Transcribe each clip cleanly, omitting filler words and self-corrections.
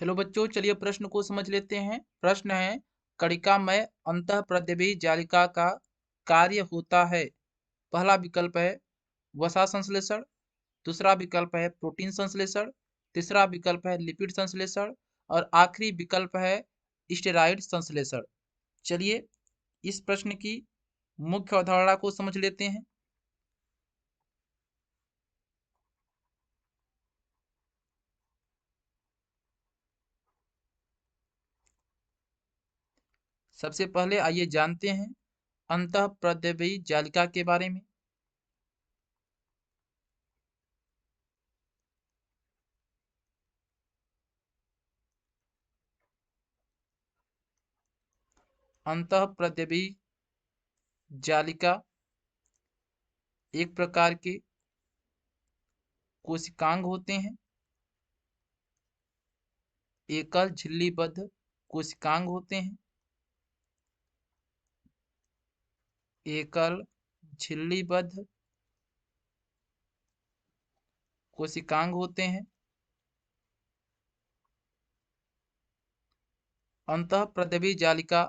Hello बच्चों, चलिए प्रश्न को समझ लेते हैं। प्रश्न है, कणिकामय अंतःप्रद्रवी जालिका का कार्य होता है। पहला विकल्प है वसा संश्लेषण, दूसरा विकल्प है प्रोटीन संश्लेषण, तीसरा विकल्प है लिपिड संश्लेषण और आखिरी विकल्प है स्टेरॉइड संश्लेषण। चलिए इस प्रश्न की मुख्य अवधारणा को समझ लेते हैं। सबसे पहले आइए जानते हैं अंतःप्रद्रवी जालिका के बारे में। अंतःप्रद्रवी जालिका एक प्रकार के कोशिकांग होते हैं। एकल झिल्लीबद्ध कोशिकांग होते हैं। एकल झिल्लीबद्ध कोशिकांग होते हैं। अंतःप्रद्रवी जालिका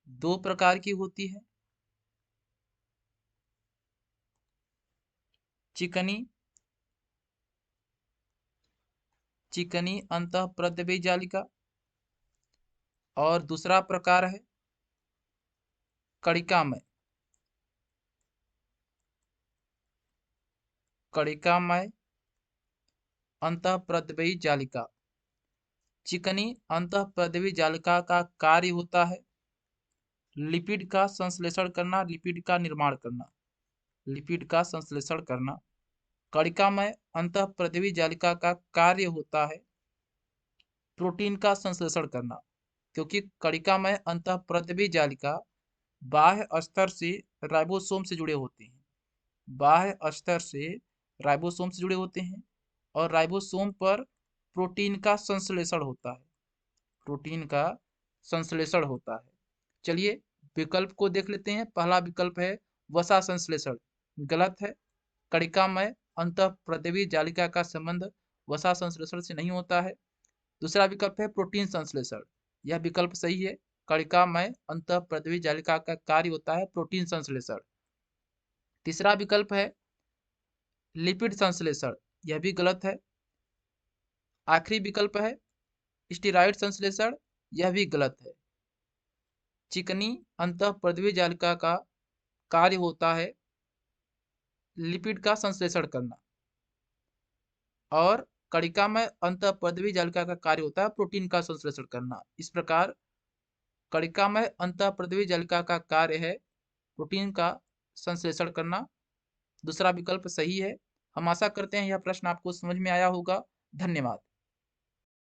दो प्रकार की होती है। चिकनी चिकनी अंतःप्रद्रवी जालिका और दूसरा प्रकार है कणिकामय कणिकामय अंतःप्रद्रवी जालिका। चिकनी अंतःप्रद्रवी जालिका का कार्य होता है लिपिड का संश्लेषण करना, लिपिड का निर्माण करना, लिपिड का संश्लेषण करना। कणिकामय अंतःप्रद्रवी जालिका का कार्य होता है प्रोटीन का संश्लेषण करना, क्योंकि कणिकामय अंतःप्रद्रवी जालिका बाह्य स्तर से राइबोसोम से जुड़े होते हैं। बाह्य स्तर से राइबोसोम से जुड़े होते हैं और राइबोसोम पर प्रोटीन का संश्लेषण होता है। प्रोटीन का संश्लेषण होता है। चलिए विकल्प को देख लेते हैं। पहला विकल्प है वसा संश्लेषण, गलत है। कणिकामय अंतःप्रद्रवी जालिका का संबंध वसा संश्लेषण से नहीं होता है। दूसरा विकल्प है प्रोटीन संश्लेषण, यह विकल्प सही है। कणिकामय अंतःप्रद्रवी जालिका का कार्य होता है प्रोटीन संश्लेषण। तीसरा विकल्प है लिपिड संश्लेषण, यह भी गलत है। आखिरी विकल्प है स्टेरॉइड संश्लेषण, यह भी गलत है। चिकनी अंतःप्रद्रवी जालिका का कार्य होता है लिपिड का संश्लेषण करना और कणिकामय अंतःप्रद्रवी जालिका का कार्य होता है प्रोटीन का संश्लेषण करना। इस प्रकार कणिकामय अंतःप्रद्रवी जालिका का कार्य है प्रोटीन का संश्लेषण करना। दूसरा विकल्प सही है। हम आशा करते हैं यह प्रश्न आपको समझ में आया होगा। धन्यवाद।